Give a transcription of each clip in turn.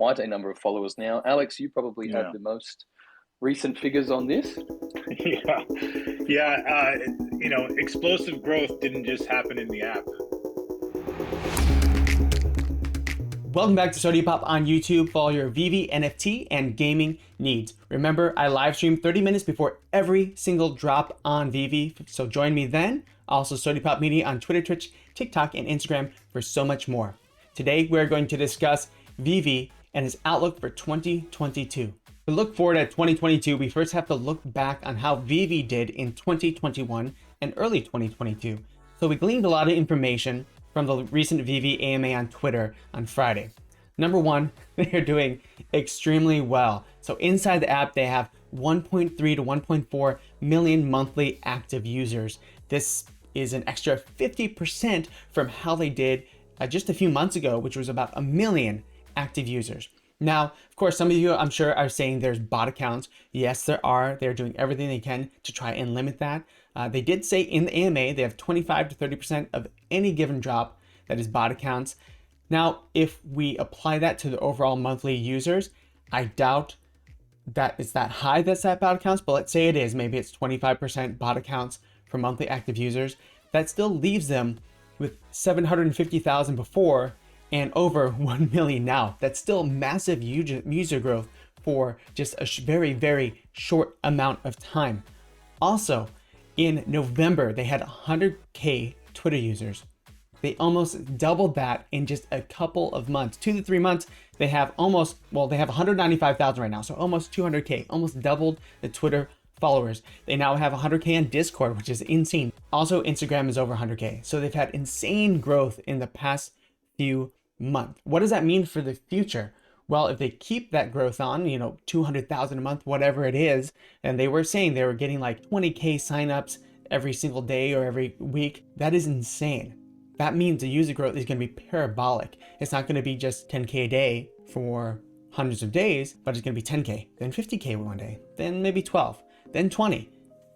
quite a number of followers now. Alex, you probably have Yeah. the most recent figures on this. Yeah. Yeah. Explosive growth didn't just happen in the app. Welcome back to Sodi Pop on YouTube for all your VeVe, NFT, and gaming needs. Remember, I live stream 30 minutes before every single drop on VeVe, so join me then. Also, Sodi Pop Media on Twitter, Twitch, TikTok, and Instagram for so much more. Today, we're going to discuss VeVe and his outlook for 2022. To look forward at 2022, we first have to look back on how VeVe did in 2021 and early 2022. So we gleaned a lot of information from the recent VeVe AMA on Twitter on Friday. Number one, they're doing extremely well. So inside the app, they have 1.3 to 1.4 million monthly active users. This is an extra 50% from how they did just a few months ago, which was about 1 million active users. Now, of course, some of you, I'm sure, are saying there's bot accounts. Yes, there are. They're doing everything they can to try and limit that. They did say in the AMA, they have 25 to 30% of any given drop that is bot accounts. Now, if we apply that to the overall monthly users, I doubt that it's that high that's that bot accounts, but let's say it is. Maybe it's 25% bot accounts for monthly active users. That still leaves them with 750,000 before and over 1 million now. That's still massive user growth for just a very, very short amount of time. Also, in November, they had 100K Twitter users. They almost doubled that in just a couple of months. 2 to 3 months, they have they have 195,000 right now, so almost 200K, almost doubled the Twitter followers. They now have 100K on Discord, which is insane. Also, Instagram is over 100K. So they've had insane growth in the past few months. What does that mean for the future? Well, if they keep that growth on, 200,000 a month, whatever it is, and they were saying they were getting like 20K signups every single day or every week, that is insane. That means the user growth is going to be parabolic. It's not going to be just 10K a day for hundreds of days, but it's going to be 10K, then 50K one day, then maybe 12, then 20.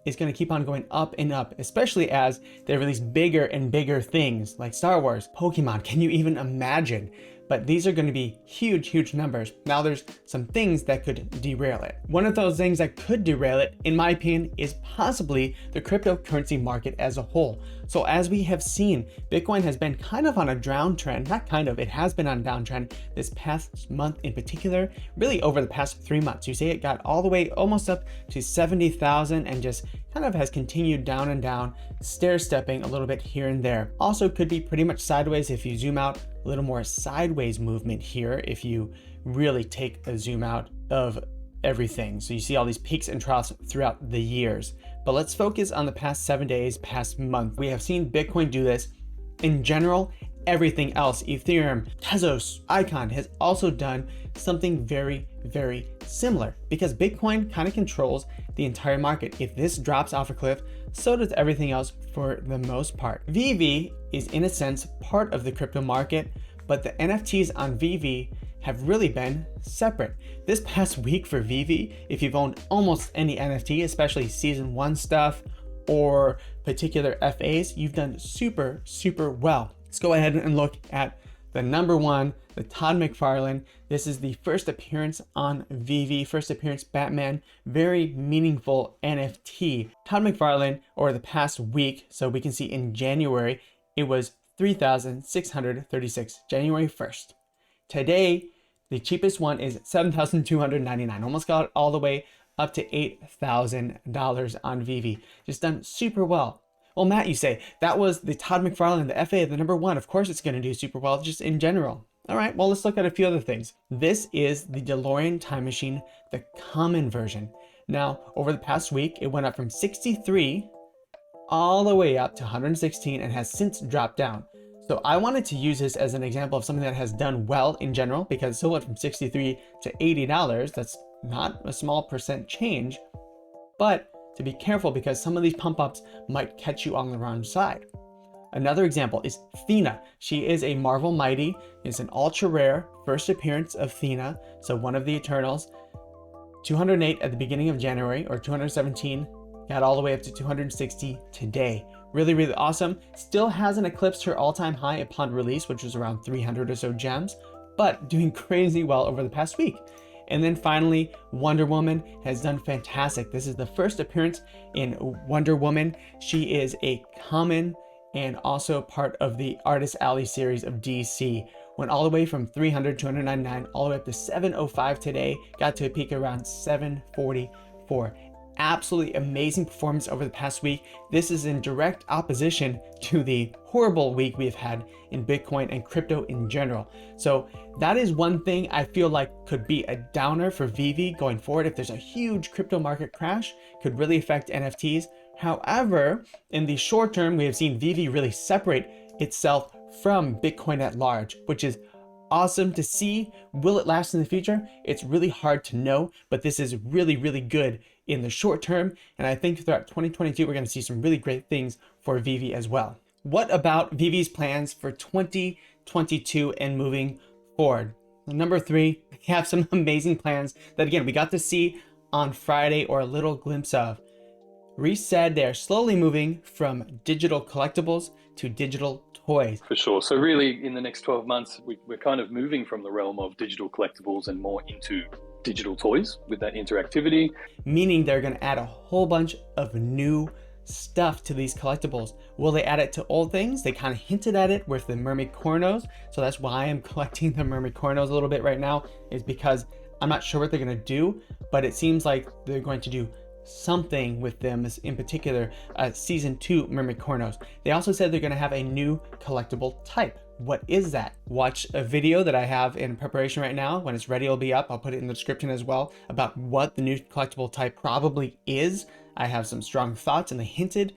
It's going to keep on going up and up, especially as they release bigger and bigger things like Star Wars, Pokemon. Can you even imagine? But these are going to be huge, huge numbers. Now there's some things that could derail it. One of those things that could derail it, in my opinion, is possibly the cryptocurrency market as a whole. So as we have seen, Bitcoin has been kind of on a downtrend, not kind of, it has been on a downtrend this past month in particular, really over the past 3 months. You see it got all the way almost up to 70,000 and just kind of has continued down and down, stair-stepping a little bit here and there. Also could be pretty much sideways if you zoom out, a little more sideways movement here if you really take a zoom out of everything. So you see all these peaks and troughs throughout the years. But let's focus on the past 7 days, past month. We have seen Bitcoin do this. In general, everything else, Ethereum, Tezos, Icon has also done something very, very similar because Bitcoin kind of controls the entire market. If this drops off a cliff, so does everything else for the most part. VeVe is in a sense part of the crypto market, but the NFTs on VeVe have really been separate. This past week for VeVe, if you've owned almost any NFT, especially season 1 stuff or particular FAs, you've done super, super well. Let's go ahead and look at the number one, the Todd McFarlane. This is the first appearance on VeVe, first appearance Batman, very meaningful NFT. Todd McFarlane, or the past week, so we can see in January, it was 3,636, January 1st. Today, the cheapest one is $7,299, almost got all the way up to $8,000 on VeVe. Just done super well. Well, Matt, you say, that was the Todd McFarlane, the FA, the number one. Of course it's going to do super well, just in general. All right, well, let's look at a few other things. This is the DeLorean Time Machine, the common version. Now, over the past week, it went up from 63 all the way up to 116 and has since dropped down. So I wanted to use this as an example of something that has done well in general because it still went from 63 to $80. That's not a small percent change, but to be careful because some of these pump ups might catch you on the wrong side. Another example is Thena. She is a Marvel Mighty. It's an ultra rare first appearance of Thena. So one of the Eternals. 208 at the beginning of January, or 217, got all the way up to 260 today. Really, really awesome. Still hasn't eclipsed her all-time high upon release, which was around 300 or so gems, but doing crazy well over the past week. And then finally, Wonder Woman has done fantastic. This is the first appearance in Wonder Woman. She is a common and also part of the Artist Alley series of DC. Went all the way from 300, 299, all the way up to 705 today. Got to a peak around 744. Absolutely amazing performance over the past week. This is in direct opposition to the horrible week we've had in Bitcoin and crypto in general. So that is one thing I feel like could be a downer for VeVe going forward. If there's a huge crypto market crash, could really affect NFTs. However, in the short term, we have seen VeVe really separate itself from Bitcoin at large, which is awesome to see. Will it last in the future? It's really hard to know, but this is really, really good in the short term. And I think throughout 2022, we're going to see some really great things for VeVe as well. What about VeVe's plans for 2022 and moving forward? Number 3, we have some amazing plans that, again, we got to see on Friday, or a little glimpse of. Reese said they're slowly moving from digital collectibles to digital toys. For sure. So really, in the next 12 months, we're kind of moving from the realm of digital collectibles and more into digital toys with that interactivity. Meaning they're going to add a whole bunch of new stuff to these collectibles. Will they add it to old things? They kind of hinted at it with the mermaid cornos. So that's why I'm collecting the mermaid cornos a little bit right now, is because I'm not sure what they're going to do, but it seems like they're going to do something with them, in particular season 2 mermaid cornos. They also said they're going to have a new collectible type. What is that? Watch a video that I have in preparation right now. When it's ready, it'll be up. I'll put it in the description as well about what the new collectible type probably is. I have some strong thoughts, and they hinted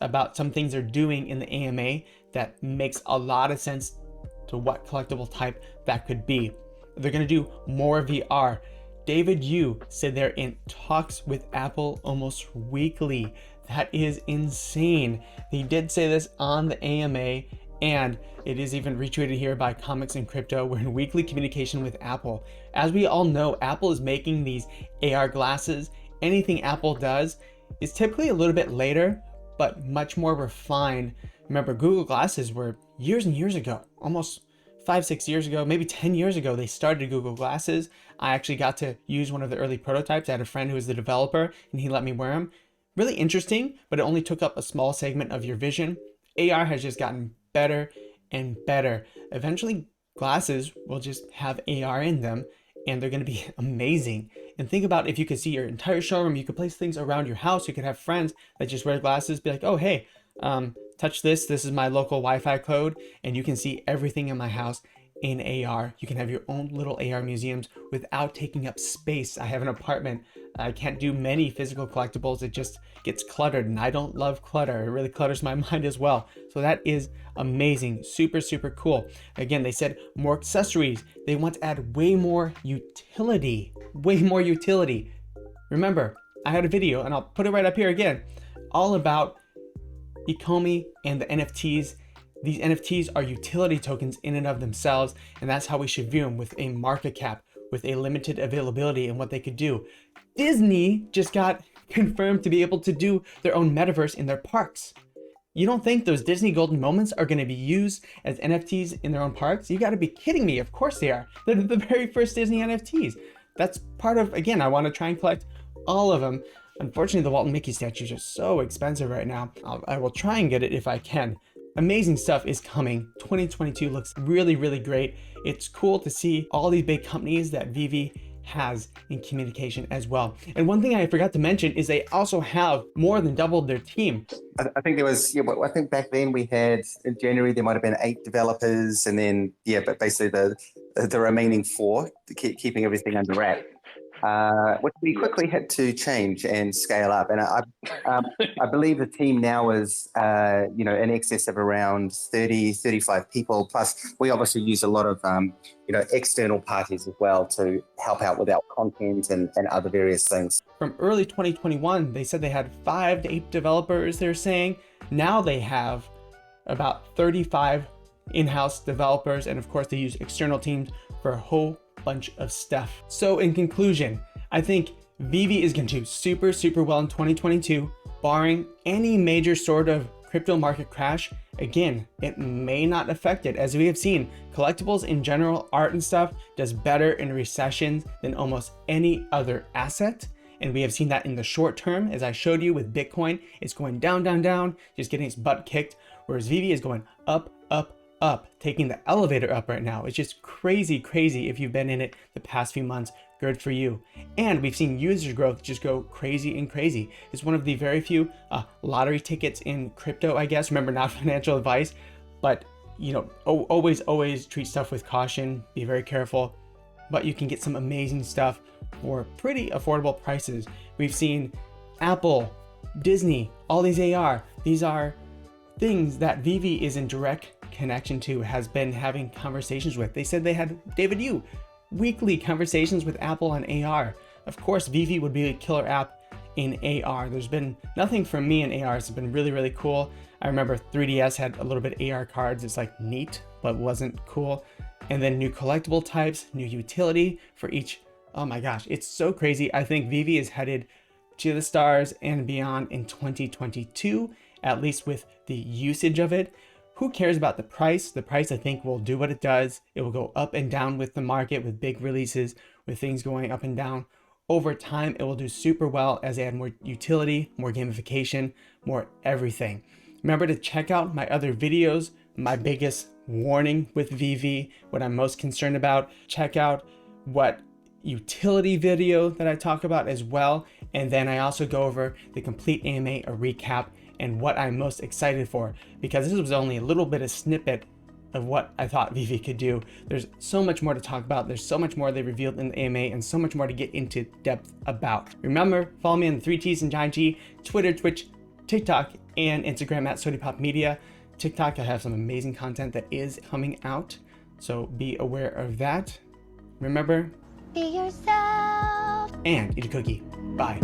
about some things they're doing in the AMA that makes a lot of sense to what collectible type that could be. They're going to do more VR. David Yu said they're in talks with Apple almost weekly. That is insane. He did say this on the AMA, and it is even retweeted here by Comics and Crypto. We're in weekly communication with Apple. As we all know, Apple is making these AR glasses. Anything Apple does is typically a little bit later, but much more refined. Remember, Google Glasses were years and years ago, almost 5-6 years ago, maybe 10 years ago, they started Google Glasses. I actually got to use one of the early prototypes. I had a friend who was the developer, and he let me wear them. Really interesting, but it only took up a small segment of your vision. AR has just gotten better and better. Eventually, glasses will just have AR in them, and they're going to be amazing. And think about if you could see your entire showroom, you could place things around your house. You could have friends that just wear glasses, be like, oh, hey, touch this. This is my local Wi-Fi code, and you can see everything in my house in AR. You can have your own little AR museums without taking up space. I have an apartment. I can't do many physical collectibles. It just gets cluttered, and I don't love clutter. It really clutters my mind as well. So that is amazing. Super, super cool. Again, they said more accessories. They want to add way more utility. Way more utility. Remember, I had a video, and I'll put it right up here again, all about Ecomi and the NFTs. These NFTs are utility tokens in and of themselves, and that's how we should view them, with a market cap, with a limited availability and what they could do. Disney just got confirmed to be able to do their own metaverse in their parks. You don't think those Disney golden moments are going to be used as NFTs in their own parks? You got to be kidding me. Of course they are. They're the very first Disney NFTs. That's part of, again, I want to try and collect all of them. Unfortunately, the Walt and Mickey statues are so expensive right now. I will try and get it if I can. Amazing stuff is coming. 2022 looks really, really great. It's cool to see all these big companies that VeVe has in communication as well. And one thing I forgot to mention is they also have more than doubled their team. I think there was, I think back then we had, in January, there might have been 8 developers, and then, but basically the remaining 4, keeping everything under wrap. Which we quickly had to change and scale up. And I believe the team now is, in excess of around 30, 35 people. Plus, we obviously use a lot of, external parties as well to help out with our content and other various things. From early 2021, they said they had 5 to 8 developers, they're saying. Now they have about 35 in-house developers. And of course, they use external teams for a whole bunch of stuff. So in conclusion, I think VeVe is going to do super, super well in 2022, barring any major sort of crypto market crash, again, it may not affect it. As we have seen, collectibles in general, art and stuff, does better in recessions than almost any other asset. And we have seen that in the short term, as I showed you with Bitcoin, it's going down, down, down, just getting its butt kicked, whereas VeVe is going up, up, up, taking the elevator up right now. It's just crazy, crazy. If you've been in it the past few months, good for you. And we've seen user growth just go crazy and crazy. It's one of the very few lottery tickets in crypto, I guess. Remember, not financial advice, but you know, always treat stuff with caution, be very careful, but you can get some amazing stuff for pretty affordable prices. We've seen Apple, Disney, all these AR, these are things that VeVe is in direct connection to, has been having conversations with. They said they had, David Yu, weekly conversations with Apple on AR. Of course, VeVe would be a killer app in AR. There's been nothing from me in AR. It's been really, really cool. I remember 3DS had a little bit AR cards. It's like neat, but wasn't cool. And then new collectible types, new utility for each. Oh my gosh, it's so crazy. I think VeVe is headed to the stars and beyond in 2022, at least with the usage of it. Who cares about the price? The price, I think, will do what it does. It will go up and down with the market, with big releases, with things going up and down. Over time, it will do super well as they add more utility, more gamification, more everything. Remember to check out my other videos, my biggest warning with VeVe, what I'm most concerned about. Check out what utility video that I talk about as well. And then I also go over the complete AMA, a recap, and what I'm most excited for, because this was only a little bit of snippet of what I thought VeVe could do. There's so much more to talk about. There's so much more they revealed in the AMA and so much more to get into depth about. Remember, follow me on the 3Ts and Giant G, Twitter, Twitch, TikTok, and Instagram at SodiPop Media. TikTok, I have some amazing content that is coming out, so be aware of that. Remember, be yourself and eat a cookie. Bye.